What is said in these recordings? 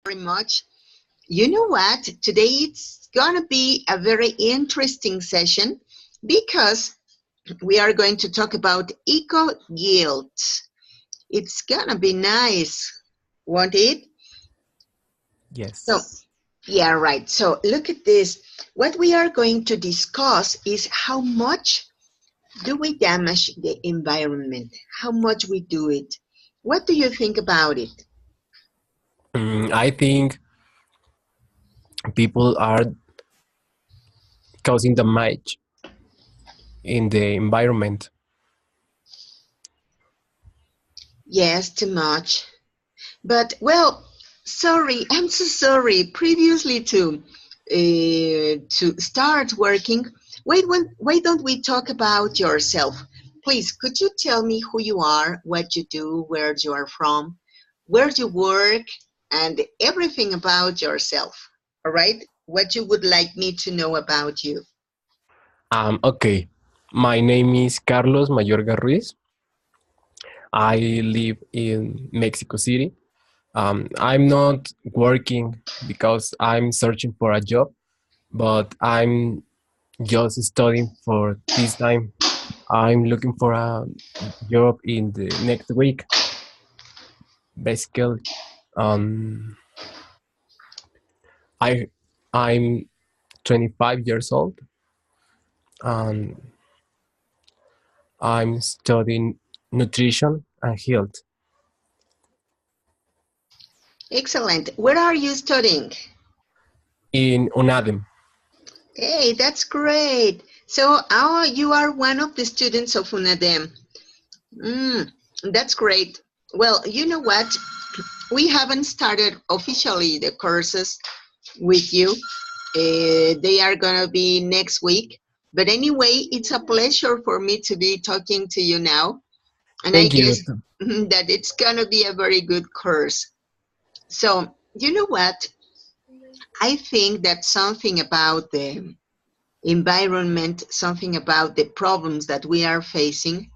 very much. You know what? Today it's gonna be a very interesting session because we are going to talk about eco guilt. It's gonna be nice, won't it? So, Yes. yeah, right. So, look at this. What we are going to discuss is how much do we damage the environment? How much we do it? What do you think about it? I think people are causing damage in the environment. Yes, too much. But well, sorry, I'm so sorry. Previously to start working, why don't we talk about yourself? Please, could you tell me who you are, what you do, where you are from, where you work, and everything about yourself? All right? What you would like me to know about you? Okay. My name is Carlos Mayorga Ruiz. I live in Mexico City. I'm not working because I'm searching for a job, but I'm just studying for this time. I'm looking for a job in the next week. Basically, um, I I'm 25 years old and I'm studying nutrition and health Excellent. Where are you studying? in UNADEM. Hey, that's great. So, you are one of the students of UNADEM. Mm, that's great. Well, you know what? We haven't started officially the courses with you. They are going to be next week. But anyway, it's a pleasure for me to be talking to you now. And I Thank you. guess that it's going to be a very good course. So, you know what? I think that something about the environment, something about the problems that we are facing,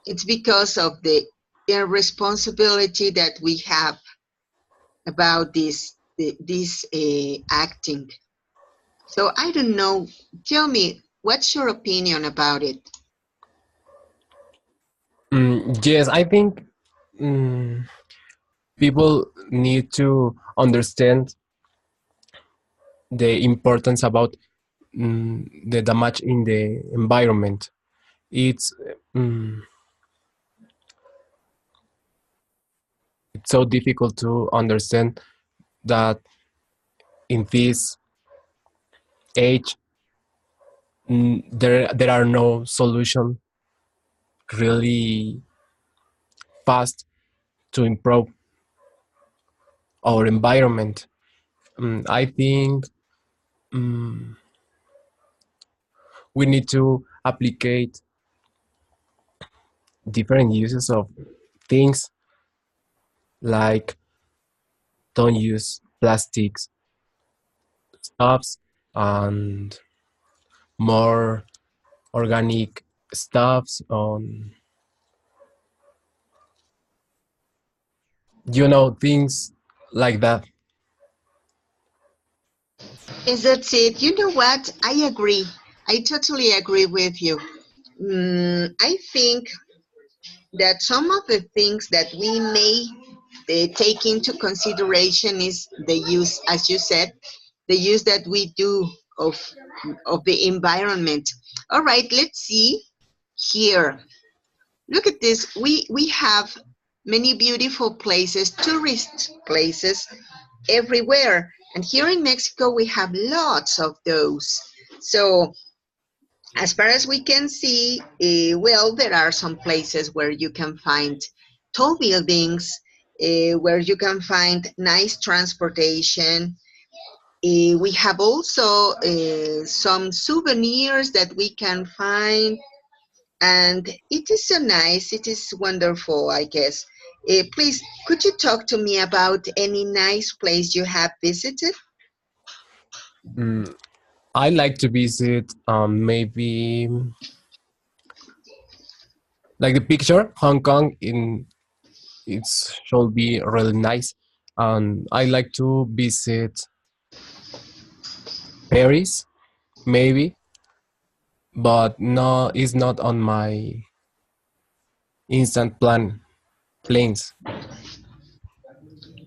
it's because of the irresponsibility that we have about this acting. So I don't know. Tell me, what's your opinion about it? Yes, I think mm, people need to understand the importance about the damage in the environment. It's mm, it's so difficult to understand that in this age there are no solution really fast to improve our environment. I think mm, we need to applicate different uses of things like don't use plastics stuffs and more organic stuffs on things like that. Is that it? You know what? I agree. I totally agree with you. I think that some of the things that we may take into consideration is the use, as you said, the use that we do of the environment. All right, let's see here. Look at this. We have many beautiful places, tourist places everywhere. And here in Mexico, we have lots of those. So, as far as we can see, well, there are some places where you can find tall buildings, where you can find nice transportation. We have also some souvenirs that we can find, and it is so nice. It is wonderful, I guess. Please, could you talk to me about any nice place you have visited? Mm, I like to visit maybe like the picture Hong Kong in it should be really nice. and I like to visit Paris, maybe, but no, it's not on my instant plans.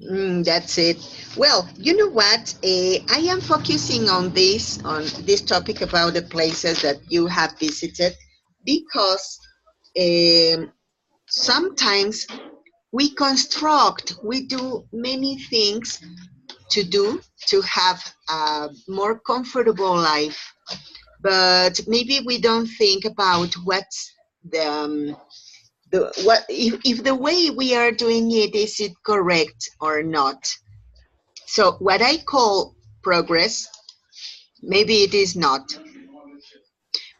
That's it. Well, you know what? I am focusing on this topic about the places that you have visited because um, sometimes we do many things to do to have a more comfortable life, but maybe we don't think about what's the what if the way we are doing it is it correct or not. So what I call progress, maybe it is not.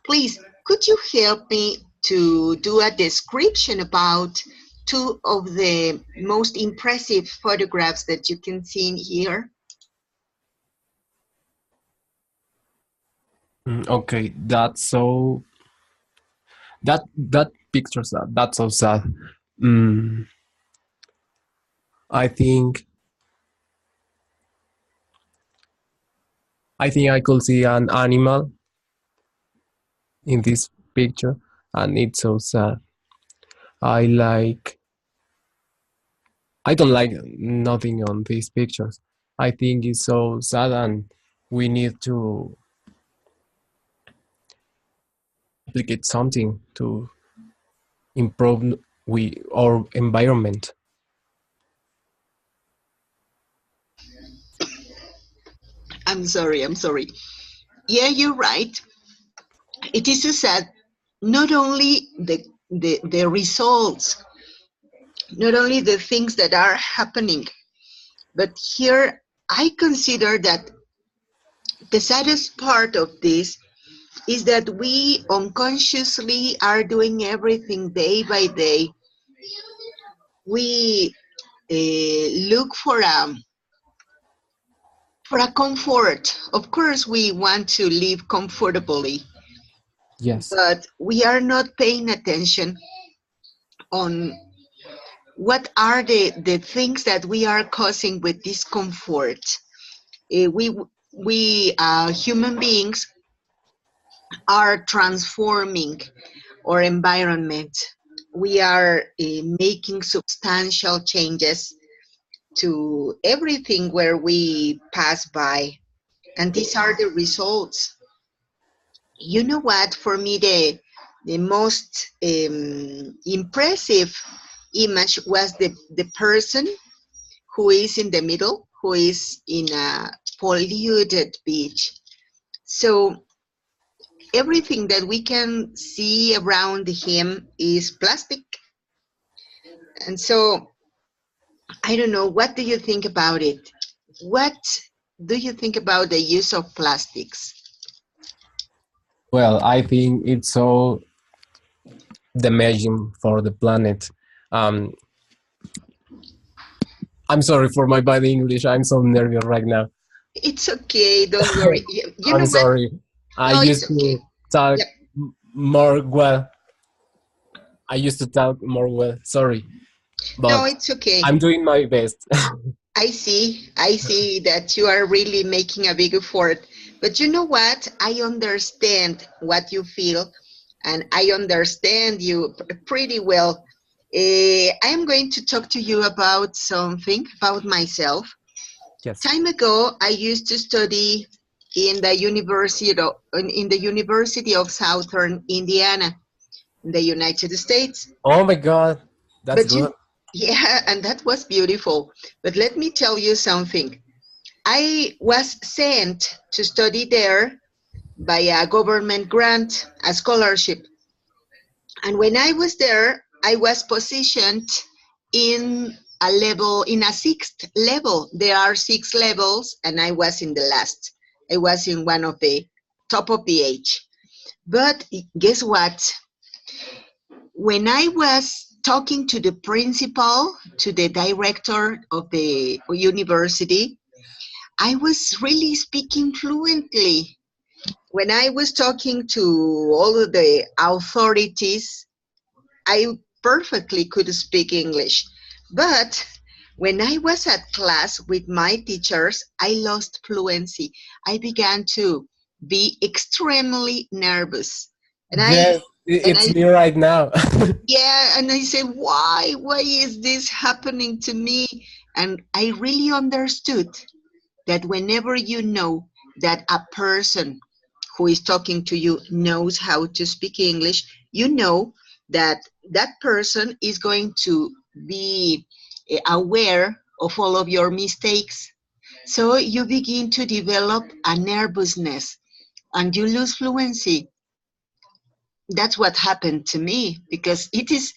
Please, could you help me to do a description about two of the most impressive photographs that you can see in here? Okay, that picture's that's so sad. Mm, I think I could see an animal in this picture, and it's so sad. I like I don't like nothing on these pictures. I think it's so sad, and we need to applicate something to improve our environment. I'm sorry. Yeah, you're right. It is so sad. Not only the results, not only the things that are happening, but here I consider that the saddest part of this is that we unconsciously are doing everything day by day. We look for a comfort. Of course, we want to live comfortably, Yes. but we are not paying attention on what are the things that we are causing with discomfort. We human beings are transforming our environment. We are making substantial changes to everything where we pass by, and these are the results. You know what? For me, the most impressive image was the person who is in the middle, who is in a polluted beach. So everything that we can see around him is plastic. And so I don't know, what do you think about it? What do you think about the use of plastics? Well, I think it's so damaging for the planet. Um, I'm sorry for my bad English. I'm so nervous right now. It's okay, don't worry. You I'm know what? sorry. I No, it's used okay. to talk Yep. more well. I used to talk more well. Sorry, No, but it's okay. I'm doing my best. I see that you are really making a big effort. But you know what? I understand what you feel, and I understand you pretty well. I am going to talk to you about something about myself. Yes. Time ago, I used to study in the University of Southern Indiana in the United States. Oh my God, that's But good. you, yeah, and that was beautiful. But let me tell you something. I was sent to study there by a government grant, a scholarship. And when I was there, I was positioned in in a sixth level. There are six levels, and I was in the last. I was in one of the top of the age. But guess what? When I was talking to the principal, to the director of the university, I was really speaking fluently. When I was talking to all of the authorities, I perfectly could speak English. But When I was at class with my teachers, I lost fluency. I began to be extremely nervous. And I Yes, and it's I me right now. yeah, and I said, why? Why is this happening to me? And I really understood that whenever you know that a person who is talking to you knows how to speak English, you know that that person is going to be aware of all of your mistakes. So you begin to develop a nervousness and you lose fluency. That's what happened to me because it is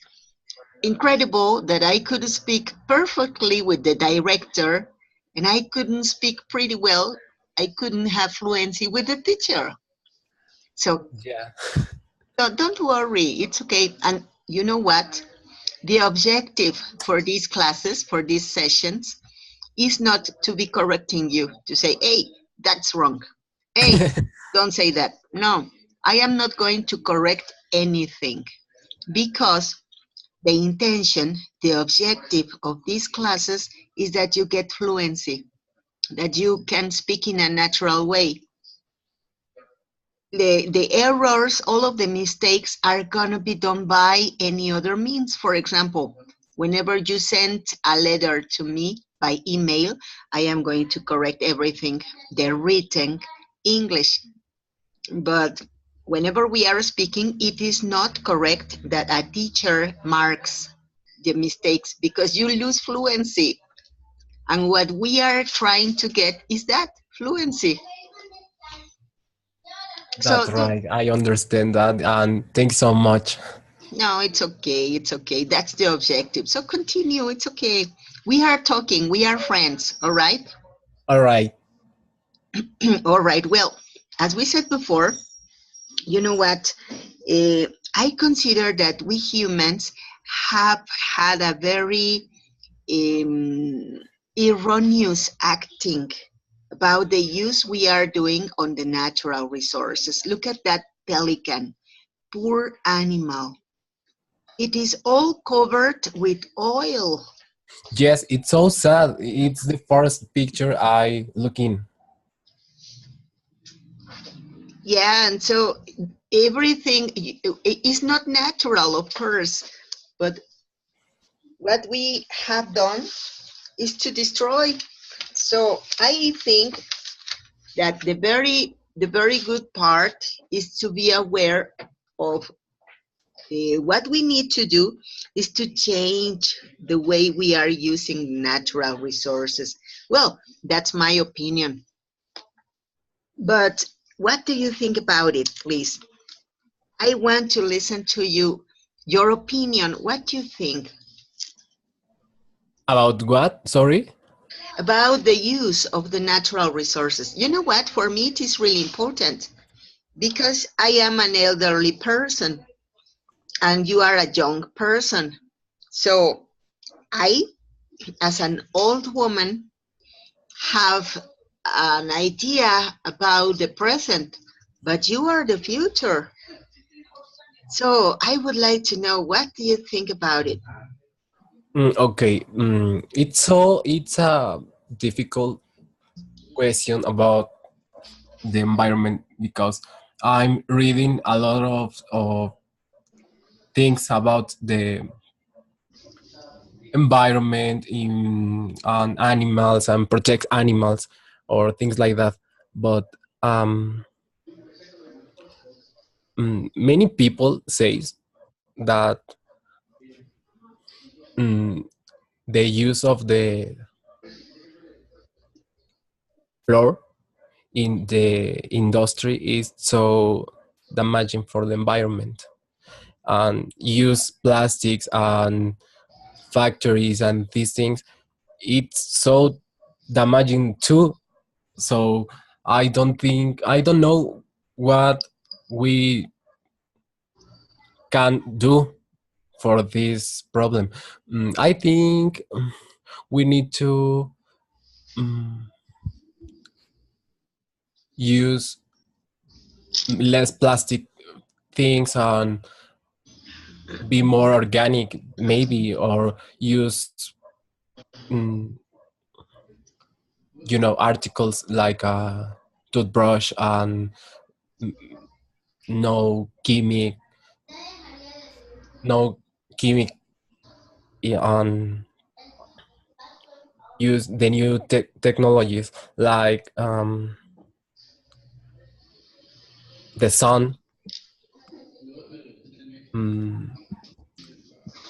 incredible that I could speak perfectly with the director and I couldn't speak pretty well. I couldn't have fluency with the teacher. So Yeah, don't worry, it's okay. And you know what? The objective for these classes, for these sessions, is not to be correcting you, to say, hey, that's wrong. Hey, don't say that. No, I am not going to correct anything because the intention, the objective of these classes is that you get fluency, that you can speak in a natural way. The errors, all of the mistakes are going to be done by any other means. For example, whenever you send a letter to me by email, I am going to correct everything, the written English. But whenever we are speaking, it is not correct that a teacher marks the mistakes because you lose fluency. And what we are trying to get is that fluency. So that's right. I understand that, and thanks so much. no, it's okay. It's okay. That's the objective. So continue. It's okay. We are talking. We are friends. All right. All right. All right. Well, as we said before, you know what? Uh, I consider that we humans have had a very um, erroneous acting about the use we are doing on the natural resources. Look at that pelican, poor animal. It is all covered with oil. Yes, it's so sad. It's the first picture I look in. Yeah, and so everything is not natural, of course, but what we have done is to destroy. So I think that the very good part is to be aware of what we need to do is to change the way we are using natural resources. Well, that's my opinion. But what do you think about it, please? I want to listen to you. Your opinion. What do you think About what? Sorry? about the use of the natural resources? You know what? For me, it is really important because I am an elderly person and you are a young person. So I, as an old woman, have an idea about the present, but you are the future. So I would like to know what do you think about it? Okay. It's a difficult question about the environment because I'm reading a lot of things about the environment in on animals and protect animals or things like that. But um, many people says that mm, the use of the floor in the industry is so damaging for the environment and use plastics and factories and these things, it's so damaging too. So I don't know what we can do for this problem. I think we need to um, use less plastic things and be more organic maybe, or use mm, articles like toothbrush and mm, no chemic, no chemic, and use the new technologies like the sun, mm,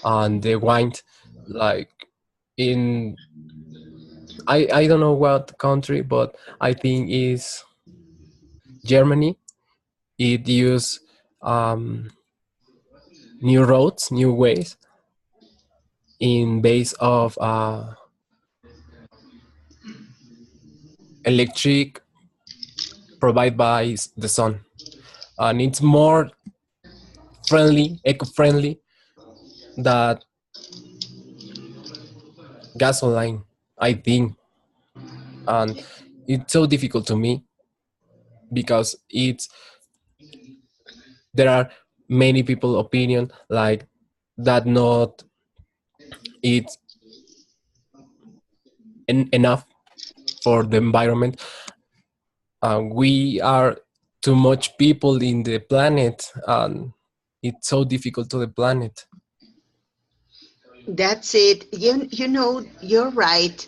and the wind, like in I don't know what country, but I think is Germany. It use um, new roads, new ways in base of electric provided by the sun, and it's more friendly, eco-friendly than gasoline, I think. And it's so difficult to me because it's there are many people opinion like that not it's enough for the environment. We are too much people in the planet, and it's so difficult to the planet. That's it. You know, you're right.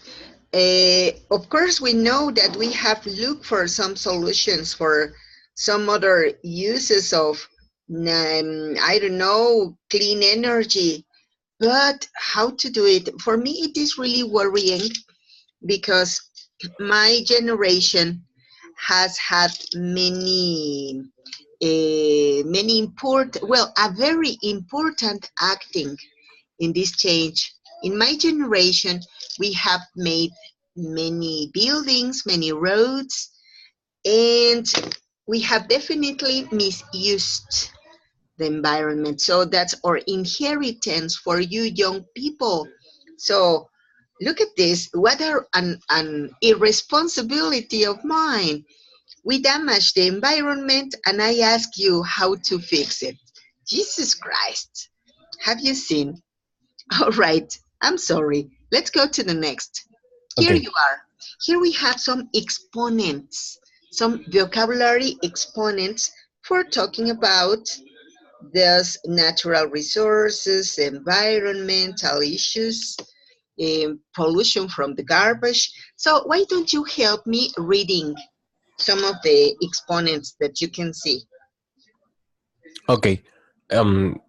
Of course, we know that we have looked for some solutions for some other uses of, I don't know, clean energy. But how to do it? For me, it is really worrying because my generation has had a very important acting in this change. In my generation, we have made many buildings, many roads, and we have definitely misused the environment. So that's our inheritance for you young people. So look at this. What an irresponsibility of mine. We damage the environment and I ask you how to fix it. Jesus Christ. Have you seen? All right, I'm sorry. Let's go to the next. Here Okay. you are. Here we have some exponents, some vocabulary exponents for talking about these natural resources, environmental issues, pollution from the garbage. So why don't you help me reading some of the exponents that you can see? Okay. Um,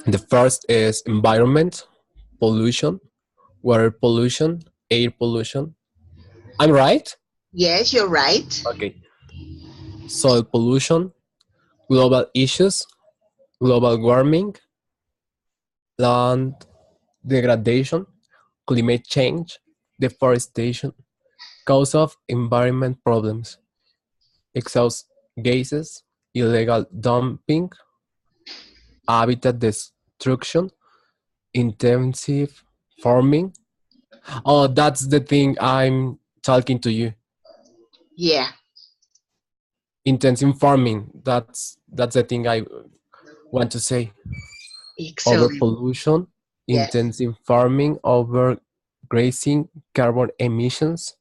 the first is environment, pollution, water pollution, air pollution. I'm right? Yes, you're right. Okay. Soil pollution, global issues, global warming, land degradation, climate change, deforestation, cause of environment problems, exhaust gases, illegal dumping, habitat destruction, intensive farming. Oh, that's the thing I'm talking to you. Yeah, Intensive farming. That's the thing I want to say. excellent. Overpollution, Yes. intensive farming, overgrazing, carbon emissions,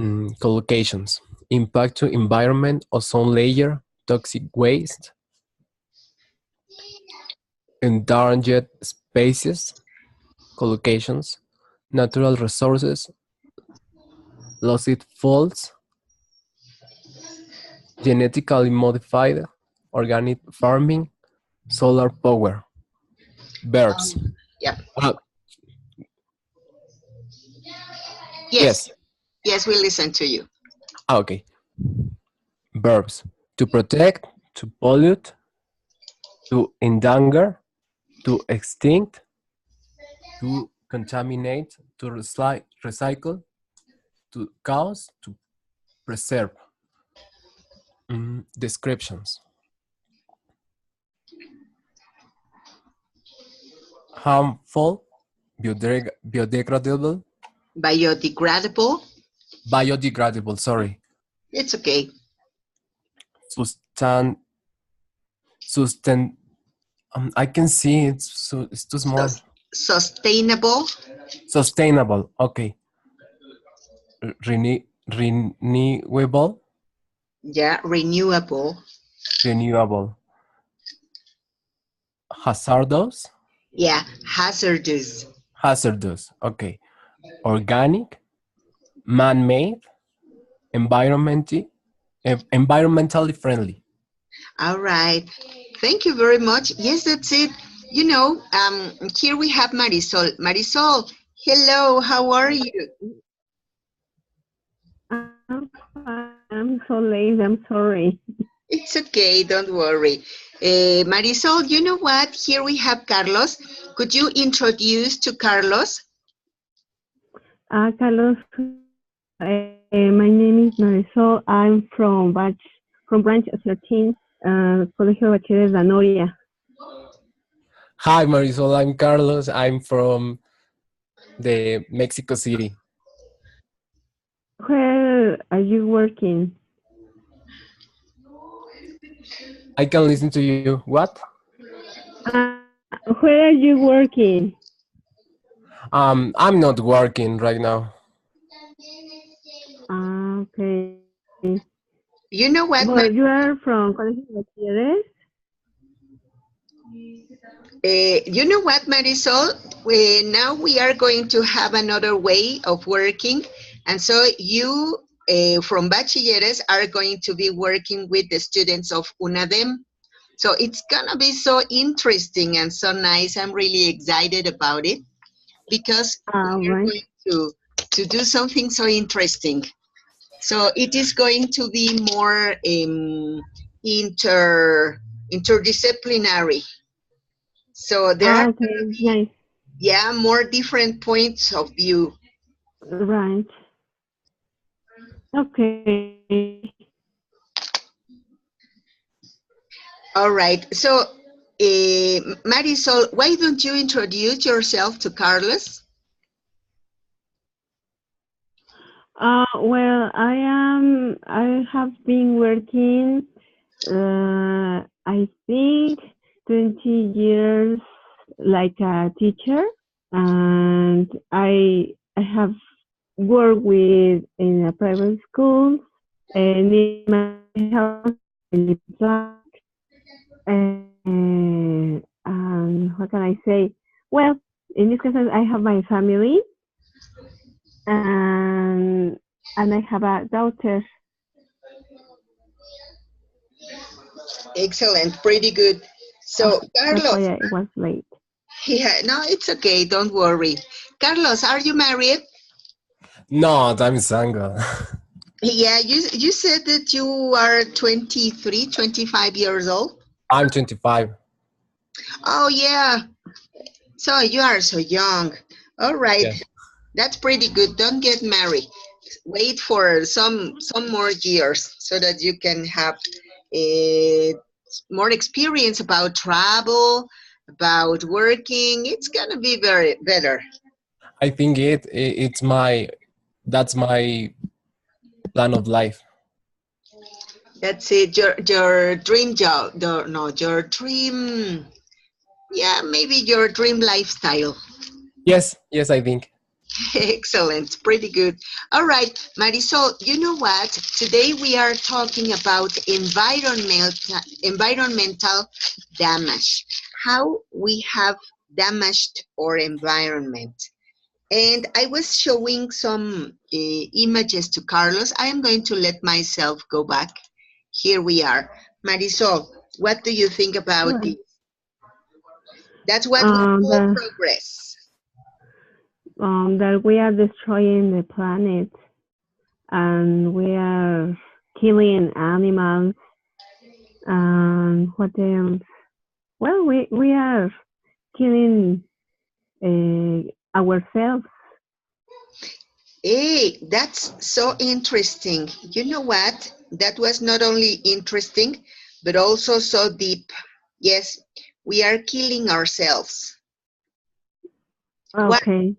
collocations, impact to environment, ozone layer, toxic waste, endangered species, collocations, natural resources, lost falls, genetically modified, organic farming, solar power, birds. Yeah. Uh, Yes. yes, Yes, we listen to you. okay. Verbs: to protect, to pollute, to endanger, to extinct, to contaminate, to recycle, to cause, to preserve. Descriptions: harmful, biodegradable, Biodegradable. biodegradable, sorry, It's okay. sustain, sustain, I can see it's too So, small. sustainable. Sustainable. Okay. Renewable. Yeah, renewable. Renewable. Hazardous. Yeah, hazardous. Hazardous. Okay. Organic. Man-made. Environmentally friendly. All right. Thank you very much. Yes, that's it. You know, here we have Marisol. Marisol, hello, how are you? I'm fine. I'm so late. I'm sorry. It's okay, don't worry. Marisol, you know what? Here we have Carlos. Could you introduce to Carlos? Carlos, my name is Marisol. I'm from branch 13, Colegio Bachilleres La Noria. Hi, Marisol. I'm Carlos. I'm from the Mexico City. Where are you working? I can listen to you. What? Where are you working? I'm not working right now. Okay. You know what, But you are from Colegio Bachilleres? Marisol? Now we are going to have another way of working, and so you from Bachilleres are going to be working with the students of UNADEM. So it's gonna be so interesting and so nice. I'm really excited about it because we are Right. going to do something so interesting. So it is going to be more interdisciplinary. So there are gonna Okay. be, Nice. yeah, more different points of view. Right. Okay. All right. So Marisol, why don't you introduce yourself to Carlos? Well, I have been working, I think 20 years like a teacher, and I have worked with in a private school near my house in Islamic, and what can I say? Well, in this case, I have my family, and I have a daughter. Excellent, pretty good. Uh, So that's Carlos, why I was late. yeah, no, it's okay, don't worry. Carlos, are you married? No, I'm single. Yeah, you said that you are 23, 25 years old. I'm 25. Oh yeah, so you are so young. All right, Yes. that's pretty good. Don't get married. Wait for some more years so that you can have uh, more experience about travel, about working. It's gonna be very better. I think it's my that's my plan of life. That's it. Your dream job. No, your dream. Yeah, maybe your dream lifestyle. Yes, yes, I think. Excellent. Pretty good. All right, Marisol, you know what? Today we are talking about environmental damage, how we have damaged our environment. And I was showing some images to Carlos. I am going to let myself go back. Here we are. Marisol, what do you think about this? Right. That's what we call The, progress. that we are destroying the planet and we are killing animals and what else? Well, we are killing ourselves. Hey, that's so interesting. You know what? That was not only interesting, but also so deep. Yes, we are killing ourselves. Why, Okay.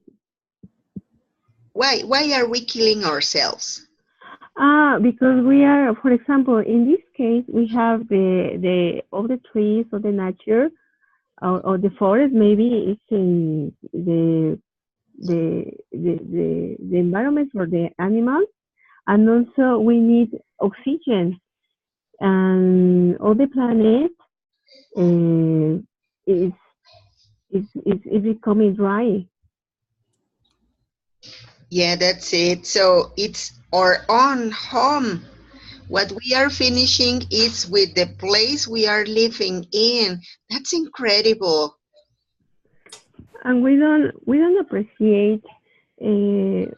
why are we killing ourselves? Because we are, for example, in this case, we have the all the trees of the nature. or the forest maybe is in the environment for the animals, and also we need oxygen, and all the planet uh, is is becoming dry. Yeah, that's it. So it's our own home. What we are finishing is with the place we are living in. That's incredible. And we don't appreciate the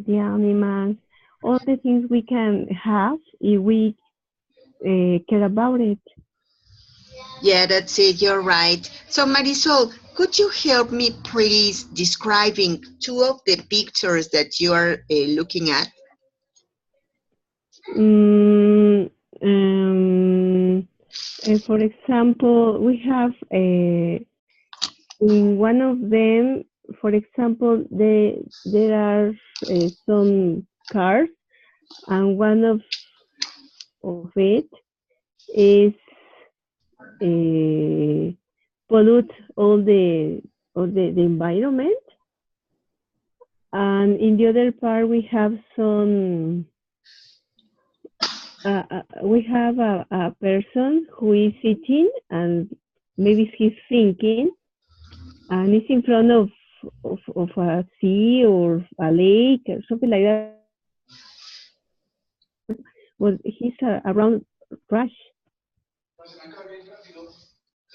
animals, all the things we can have if we care about it. Yeah, that's it. You're right. So, Marisol, could you help me please describing two of the pictures that you are looking at? Mm, um, for example, we have in one of them, for example, there are some cars, and one of it is uh, pollute all the environment, and in the other part we have a person who is sitting, and maybe he's thinking, and it's in front of a sea or a lake or something like that. Well, he's around trash.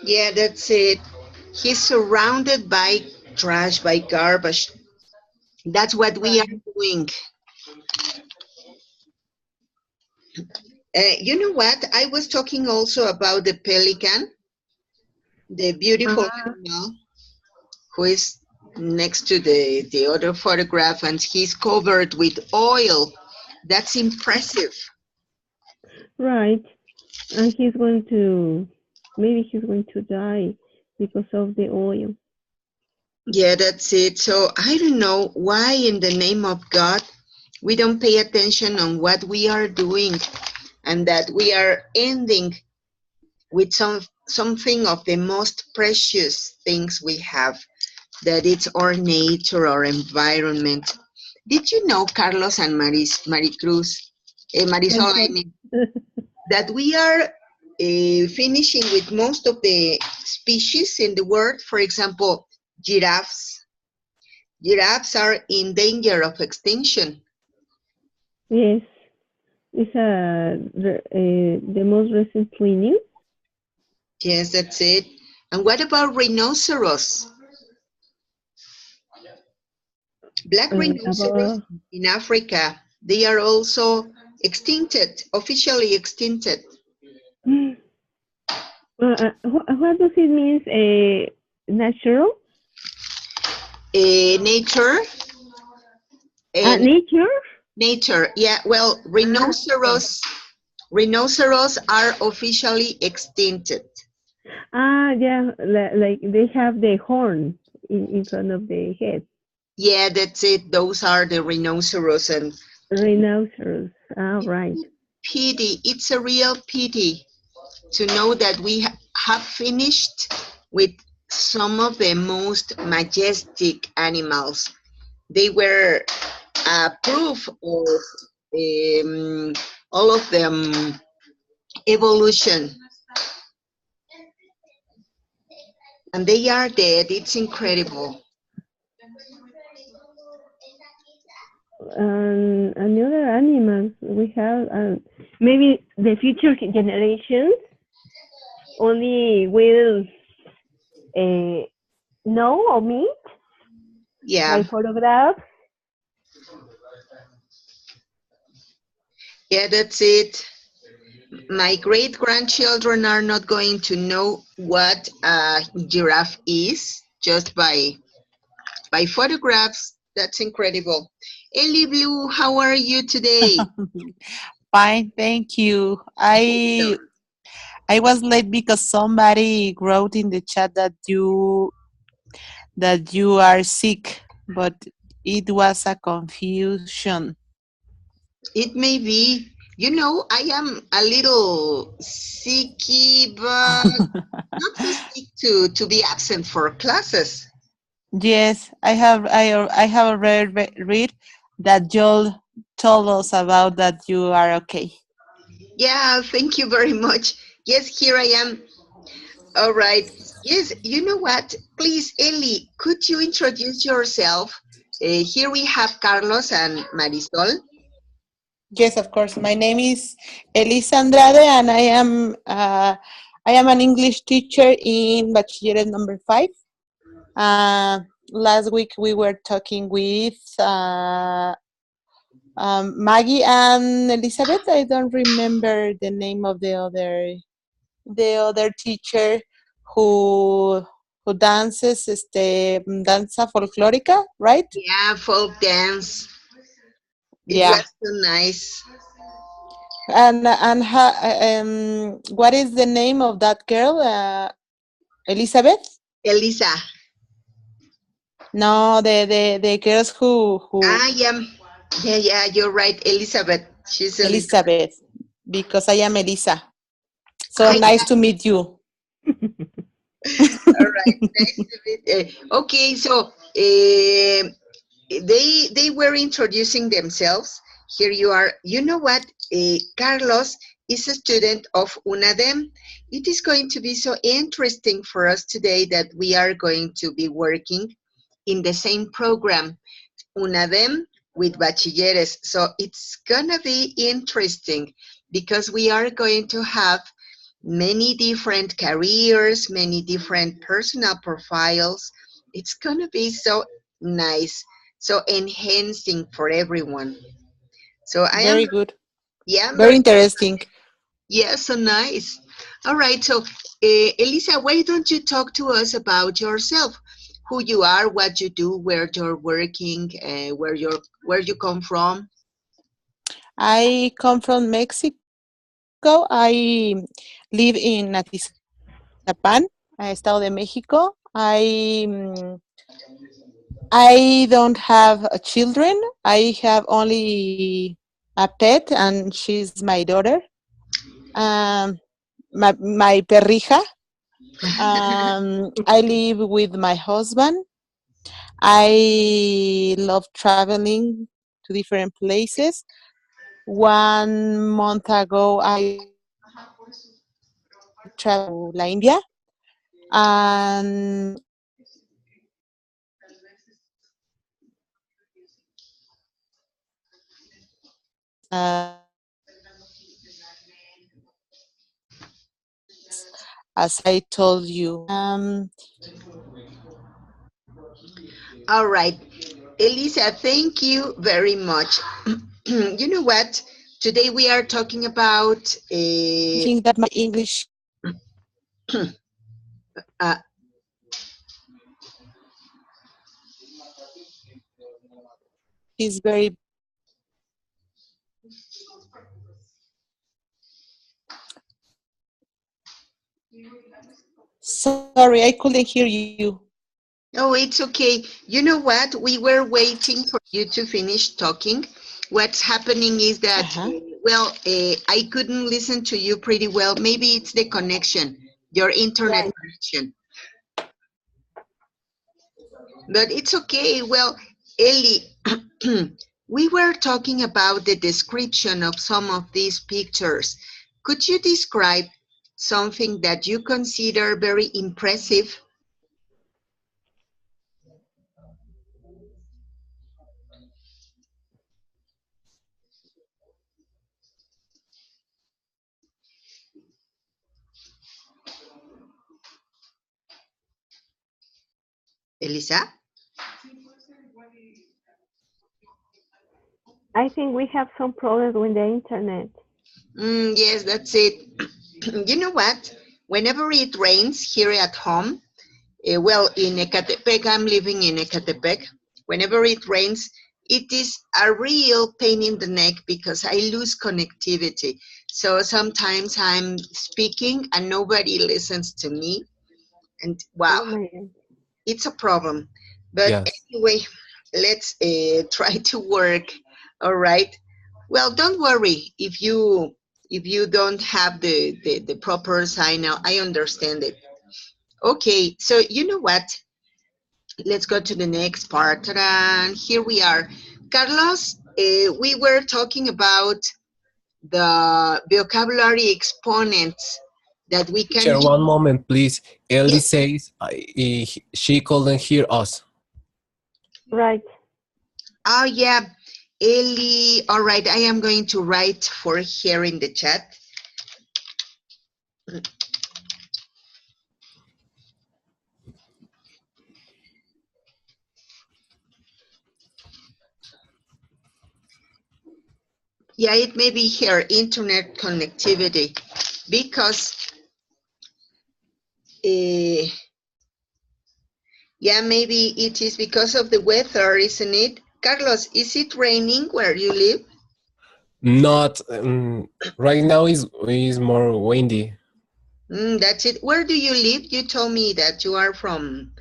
Yeah, that's it. He's surrounded by trash, by garbage. That's what we are Right. doing. You know what? I was talking also about the pelican, the beautiful Ah, animal who is next to the other photograph, and he's covered with oil. That's impressive. right. And maybe he's going to die because of the oil. Yeah, that's it. So I don't know why, in the name of God, we don't pay attention on what we are doing, and that we are ending with something of the most precious things we have, that it's our nature, our environment. Did you know, Carlos and Maricruz, I'm Marisol, I sorry. mean, that we are finishing with most of the species in the world? For example, giraffes. Giraffes are in danger of extinction. Yes, it's the most recently news. Yes, that's it. And what about rhinoceros? Black rhinoceros About in Africa, they are also extincted, officially extincted. what does it mean? Natural? Nature, uh, Nature? nature. Yeah. Well, Okay. rhinoceros are officially extincted. Yeah, like they have the horn in front of the head. Yeah, that's it. Those are the rhinoceros, and Rhinoceros. Right. pity. It's a real pity to know that we have finished with some of the most majestic animals. They were proof of um, all of them evolution, and they are dead. It's incredible. And the other animals we have, maybe the future generations only will uh, know or meet by Yeah, photographs. yeah, that's it. My great grandchildren are not going to know what a giraffe is just by photographs. That's incredible. Ellie Blue, how are you today? Fine, thank you. I was late because somebody wrote in the chat that you are sick, but it was a confusion. It may be. I am a little sicky, but not so sick to be absent for classes. Yes, I have already read that Joel told us about that you are okay. Yeah, thank you very much. Yes, here I am. All right. Yes, you know what? Please, Ellie, could you introduce yourself? Here we have Carlos and Marisol. Yes, of course. My name is Elisa Andrade, and I am an English teacher in Bachillerato number 5. Uh, Last week we were talking with Maggie and Elizabeth. I don't remember the name of the other teacher who who dances danza folclórica, right? Yeah, folk dance. It Yeah. was so nice. What is the name of that girl? Elizabeth? Elisa. No, the girls who Yeah. Yeah, yeah, you're right. Elizabeth. She's Elizabeth. Elizabeth, because I am Elisa. So Ah, nice to meet you. all right. Nice to meet. Okay, so they were introducing themselves. Here you are. You know what? Carlos is a student of UNADEM. It is going to be so interesting for us today that we are going to be working in the same program, UNADEM with bachilleres. So it's gonna be interesting because we are going to have many different careers, many different personal profiles. It's going to be so nice, so enhancing for everyone. So I am, Very good. yeah, I'm Very very, interesting. yeah, so nice. All right, so Elisa, why don't you talk to us about yourself? Who you are, what you do, where you're working, where you come from. I come from Mexico. I live in Atizapán, Estado de Mexico. I don't have children. I have only a pet, and she's my daughter. Um, my perrija. I live with my husband. I love traveling to different places. 1 month ago, I traveled to La India, and as I told you. All right. Elisa, thank you very much. You know what? Today we are talking about Thinking that my English uh, is very sorry. I couldn't hear you. oh, it's okay. You know what? We were waiting for you to finish talking. What's happening is that, Uh-huh. I couldn't listen to you pretty well. Maybe it's the connection, your internet connection. But it's okay. Well, Ellie, we were talking about the description of some of these pictures. Could you describe something that you consider very impressive? Elisa? I think we have some problems with the internet. Yes, that's it. You know what? Whenever it rains here at home, well, in Ecatepec, I'm living in Ecatepec. Whenever it rains, it is a real pain in the neck because I lose connectivity. So sometimes I'm speaking and nobody listens to me. And wow, Oh my God. it's a problem. But Yes. anyway, let's try to work. All right. Well, don't worry if you don't have the proper sign now. I understand it. Okay, so you know what? Let's go to the next part. Ta-da. Here we are. Carlos, we were talking about the vocabulary exponents that we can Teacher, use. one moment, please. Ellie Yes. says she couldn't hear us. Right. Oh, yeah. Ellie. All right. I am going to write for her in the chat. Yeah, it may be her internet connectivity because, uh, yeah, maybe it is because of the weather, isn't it? Carlos, is it raining where you live? Not right now is more windy. That's it. Where do you live? You told me that you are from,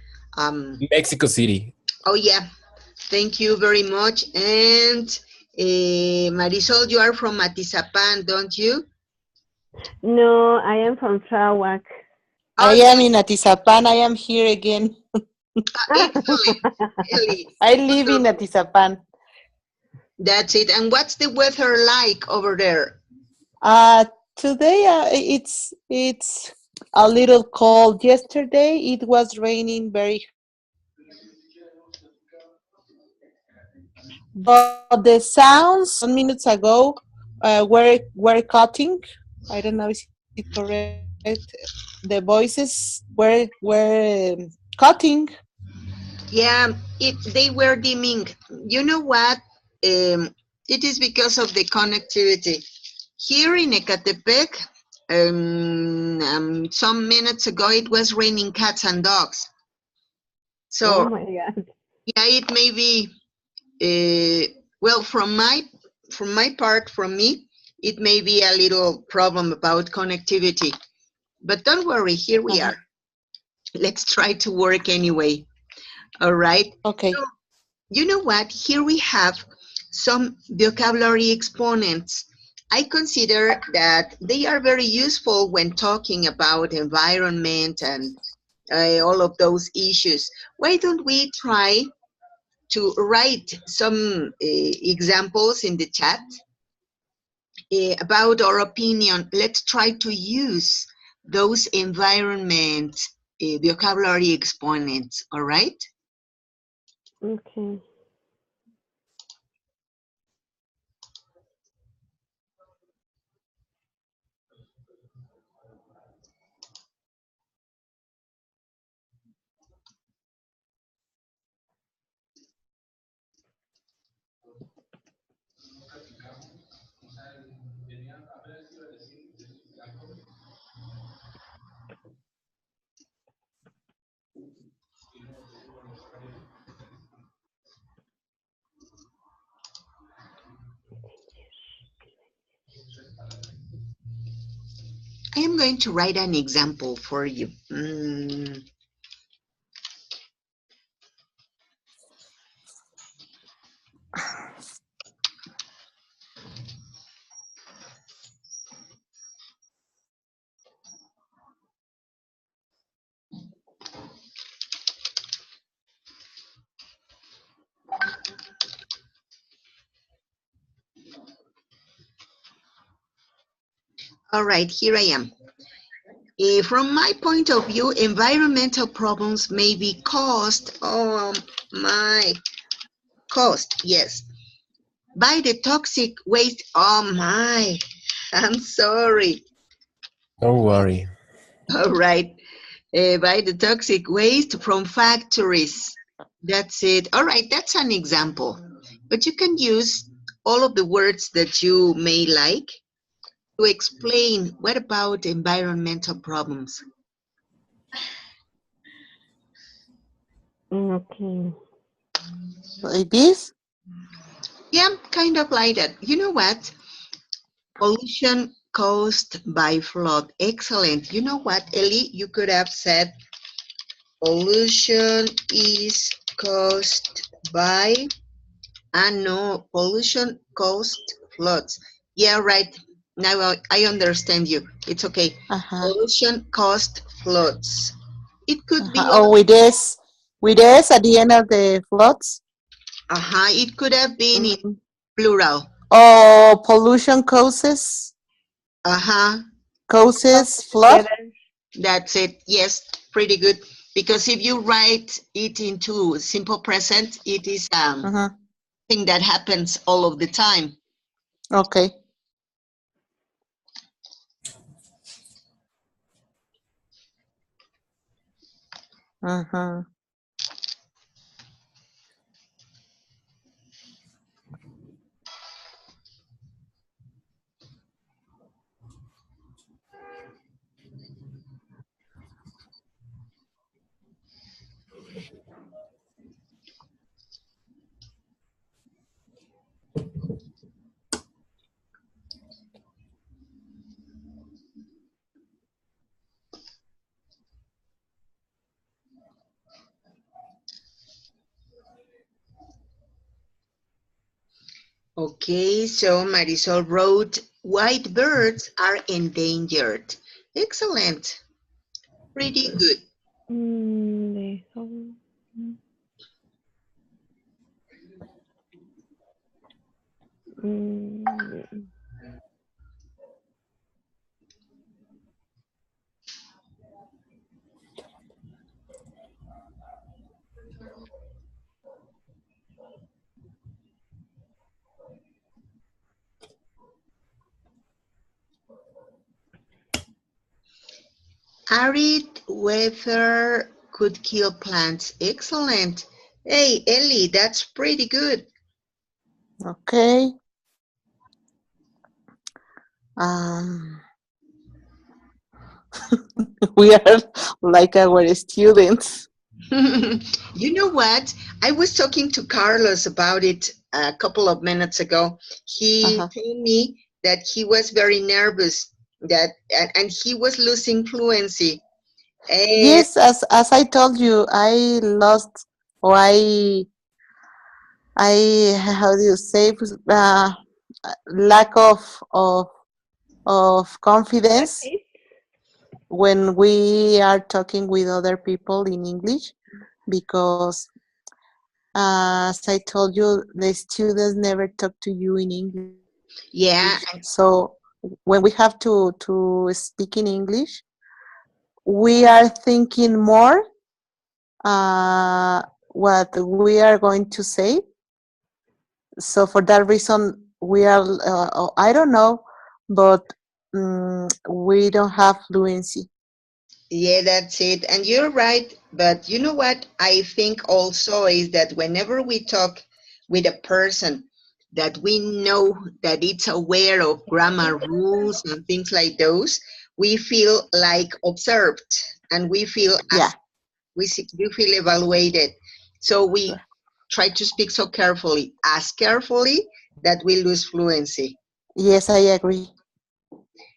Mexico City. oh, yeah. Thank you very much. And Marisol, you are from Atizapan, don't you? No, I am from Sarawak. I Oh, am in Atizapan. I am here again. excellent, Ellie. I live in Atizapan. That's it. And what's the weather like over there? Today it's a little cold. Yesterday it was raining very hard. But the sounds 1 minute ago were cutting. I don't know is it correct. The voices were cutting. Yeah, they were dimming. You know what? It is because of the connectivity. Here in Ecatepec, some minutes ago, it was raining cats and dogs. Oh So, my God. yeah, it may be, well, from my part, from me, it may be a little problem about connectivity. But don't worry, here we Uh-huh. are. Let's try to work anyway. All right. Okay. So, you know what? Here we have some vocabulary exponents. I consider that they are very useful when talking about environment and all of those issues. Why don't we try to write some examples in the chat about our opinion? Let's try to use those environment vocabulary exponents, all right? Okay. I am going to write an example for you. All right, here I am. From my point of view, environmental problems may be caused, yes, by the toxic waste. Oh my, I'm sorry. Don't worry. All right, by the toxic waste from factories. That's it. All right, that's an example. But you can use all of the words that you may like to explain what about environmental problems. Okay. Like this? Yeah, kind of like that. You know what? Pollution caused by flood. Excellent. You know what, Ellie? You could have said pollution is caused by, no, pollution caused floods. Yeah, right. Now I understand you. It's okay. Uh-huh. Pollution caused floods. It could Uh-huh. be Oh, with S at the end of the floods. it could have been in Mm. plural. Oh, pollution Uh-huh. causes flood. Together. That's it. Yes, pretty good. Because if you write it into simple present, it is Uh-huh. thing that happens all of the time. Okay. Uh-huh. Okay, so Marisol wrote, white birds are endangered. Excellent. Pretty good. The mm, Arid weather could kill plants. Excellent. Hey, Ellie, that's pretty good. Okay. Um, we are like our students. You know what? I was talking to Carlos about it a couple of minutes ago. He Uh-huh. told me that he was very nervous and he was losing fluency. And Yes, as I told you, I lost or I how do you say lack of confidence practice. when we are talking with other people in English because as I told you, the students never talk to you in English. yeah, So when we have to speak in English, we are thinking more what we are going to say. So for that reason, we are I don't know, but we don't have fluency. yeah, that's it. And you're right. But you know what I think also is that whenever we talk with a person that we know that it's aware of grammar rules and things like those, we feel like observed and we feel Yeah, we feel evaluated. So we try to speak so carefully, as carefully that we lose fluency. yes, I agree.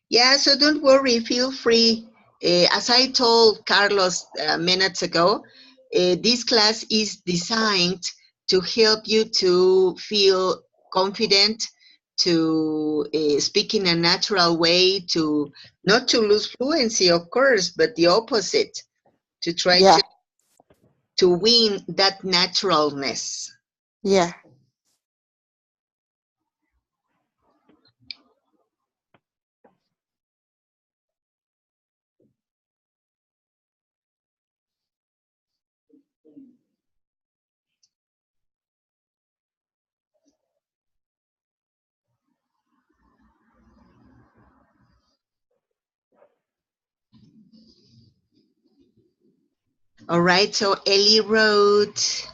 Yeah, so don't worry, feel free. As I told Carlos minutes ago, this class is designed to help you to feel confident, to speak in a natural way, to not to lose fluency, of course, but the opposite, to try Yeah, to win that naturalness. yeah. All right, so Ellie wrote,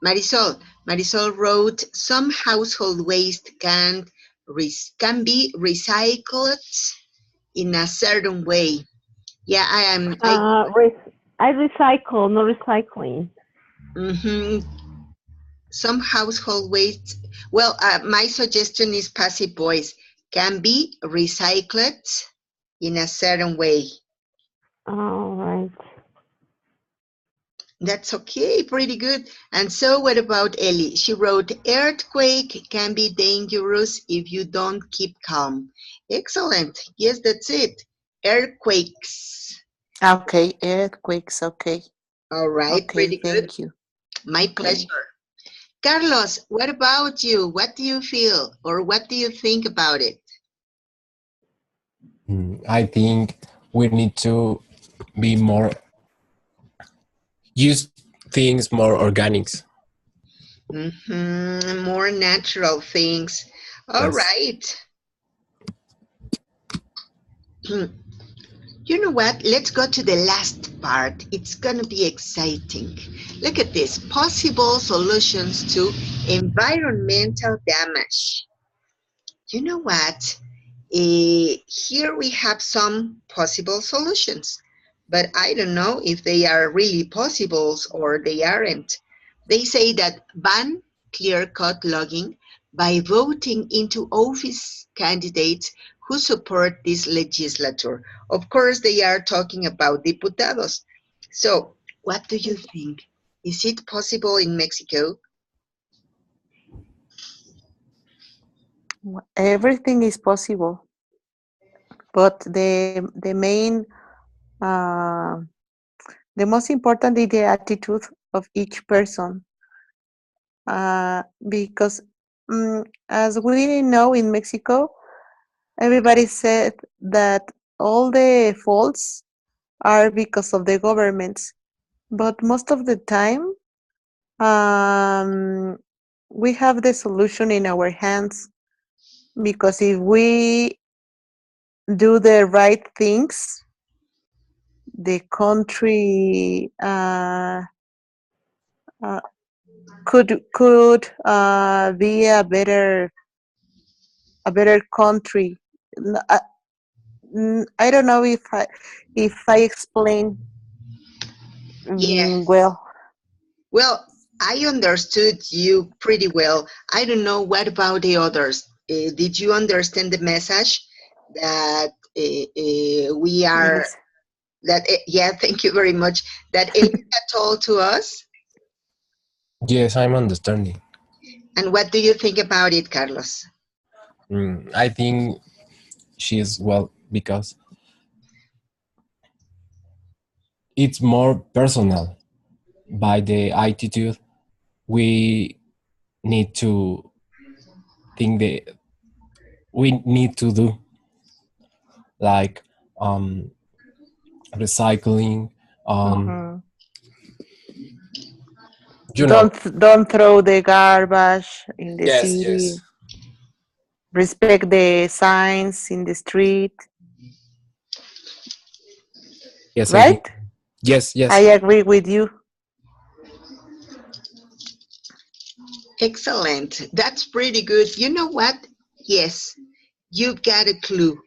Marisol wrote, some household waste can be recycled in a certain way. Yeah, I recycle, no recycling. mhm, some household waste. Well, my suggestion is passive voice can be recycled in a certain way. All right. That's okay, pretty good. And so, what about Ellie? She wrote, earthquake can be dangerous if you don't keep calm. Excellent. Yes, that's it. Earthquakes. Okay, earthquakes. Okay, All right, okay. pretty good. Thank you. My Okay. pleasure. Carlos, what about you? What do you feel or what do you think about it? I think we need to be more use things more organics. More natural things. All Yes. right. You know what? Let's go to the last part. It's going to be exciting. Look at this, possible solutions to environmental damage. You know what? Here we have some possible solutions, but I don't know if they are really possible or they aren't. They say that ban clear cut logging by voting into office candidates who support this legislature. Of course, they are talking about diputados. So, what do you think? Is it possible in Mexico? Everything is possible, but the main, uh, the most important is the attitude of each person. Because as we know in Mexico, everybody said that all the faults are because of the governments, but most of the time, um, we have the solution in our hands, because if we do the right things, the country uh, could be a better country. I don't know if I explain Yes. well. Well, I understood you pretty well. I don't know what about the others. Did you understand the message that we are, Yes. that, yeah, thank you very much, that Elisa told to us? Yes, I'm understanding. And what do you think about it, Carlos? I think she's well because it's more personal. By the attitude, we need to think that we need to do like um, recycling. Mhm. You know. Don't throw the garbage in the Yes. Yes. city. Respect the signs in the street. Yes, I think. Right? Yes. I Yes. agree with you. Excellent. That's pretty good. You know what? Yes, you got a clue.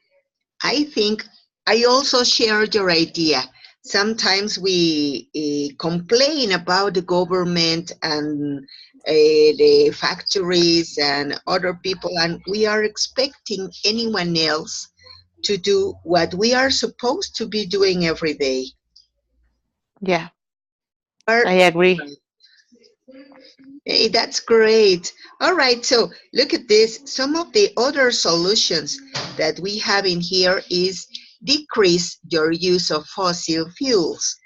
I think I also share your idea. Sometimes we complain about the government and the factories and other people, and we are expecting anyone else to do what we are supposed to be doing every day. Yeah, Are I agree. Hey, that's great. All right, so look at this. Some of the other solutions that we have in here is decrease your use of fossil fuels.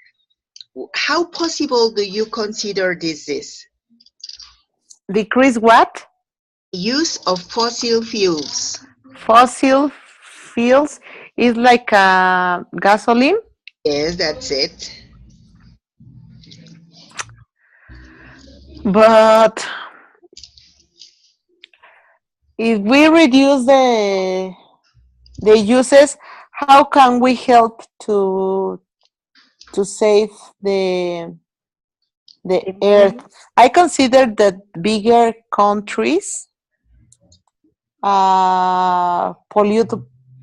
How possible do you consider this is? Decrease what? The use of fossil fuels. Fossil fuels is like gasoline, Yes, that's it. but if we reduce the uses, how can we help to save the earth? I consider that bigger countries pollute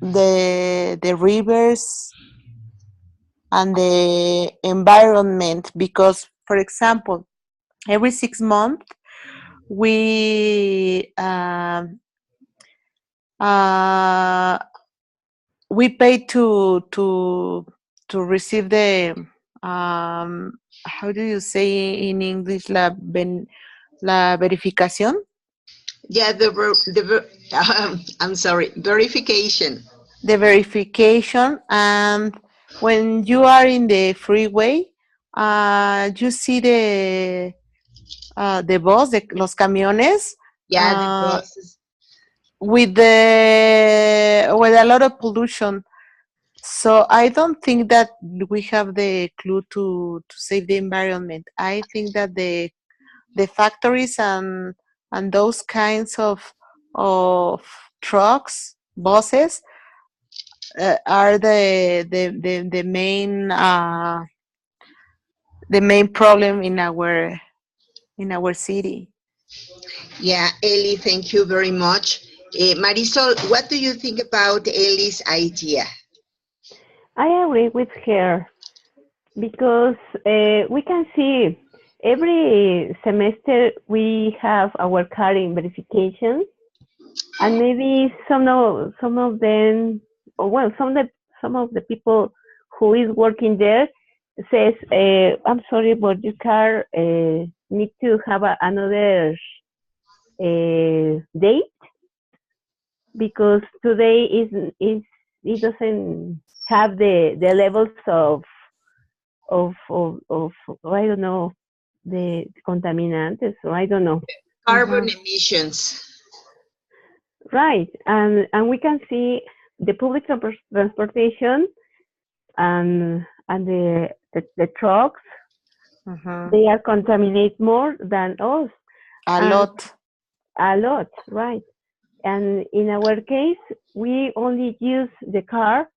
the rivers and the environment, because, for example, every 6 months we uh, we pay to receive um, how do you say in English la verificación? Yeah, I'm sorry, verification. The verification, and when you are in the freeway, you see the bus, los camiones, Yeah, the uh, buses. with a lot of pollution. So I don't think that we have the clue to save the environment. I think that the factories and those kinds of trucks, buses, are the main problem in our city. Yeah, Ellie, thank you very much. Marisol, what do you think about Ellie's idea? I agree with her because we can see every semester we have our current verification, and maybe some of them, or well, some of the people who is working there says, "I'm sorry, but your car need to have another date because today is it doesn't have the levels of I don't know the contaminantes, so I don't know." Carbon Mhm. emissions. Right, and we can see the public transportation and the trucks, Mhm. they are contaminate more than us, A and lot. a lot, right? And in our case, we only use the car,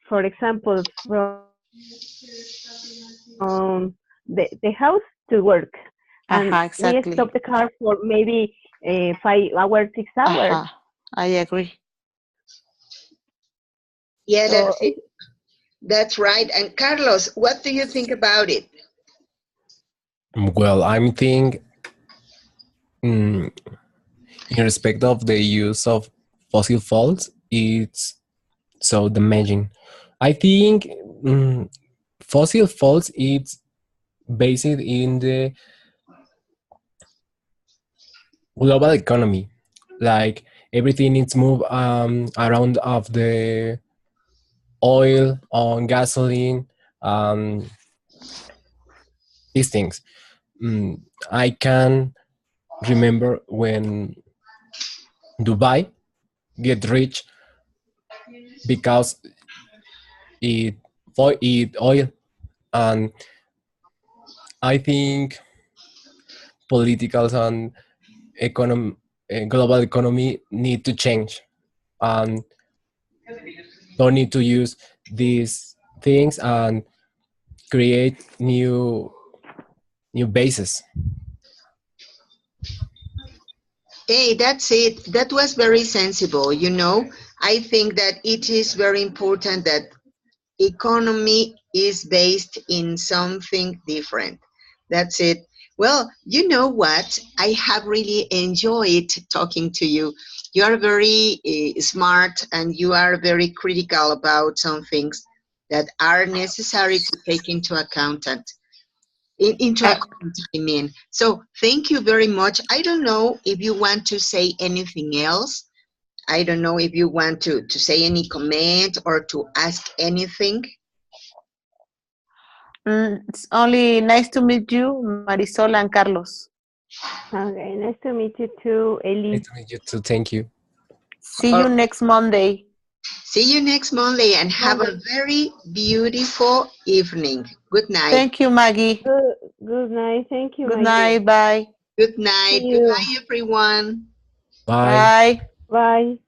for example, from the house to work, and we Aha, stop the exactly. car for maybe 5 hours, 6 hours. Aha, I agree. Yeah, So that's it. That's right. And Carlos, what do you think about it? Well, I'm think mm, in respect of the use of fossil fuels, it's so damaging. I think fossil fuels it's based in the global economy, like everything needs move around of the oil on gasoline, um, these things. Mm, I can remember when Dubai get rich because it it oil, and I think politicals and global economy need to change and don't need to use these things and create new bases. Hey, that's it. That was very sensible. I think that it is very important that economy is based in something different. That's it. Well, you know what? I have really enjoyed talking to you. You are very smart and you are very critical about some things that are necessary to take into I, account, I mean. So thank you very much. I don't know if you want to say anything else. I don't know if you want to say any comment or to ask anything. it's only nice to meet you, Marisol and Carlos. okay, nice to meet you too, Nice Ellie. to meet you too. Thank you. See you Or next Monday. see you next Monday and have a Monday. very beautiful evening. Good night. Thank you, Maggie. Good night. Thank you, Good Maggie. night. Bye. Good See night. you. Goodbye, everyone. Bye. Bye. Bye.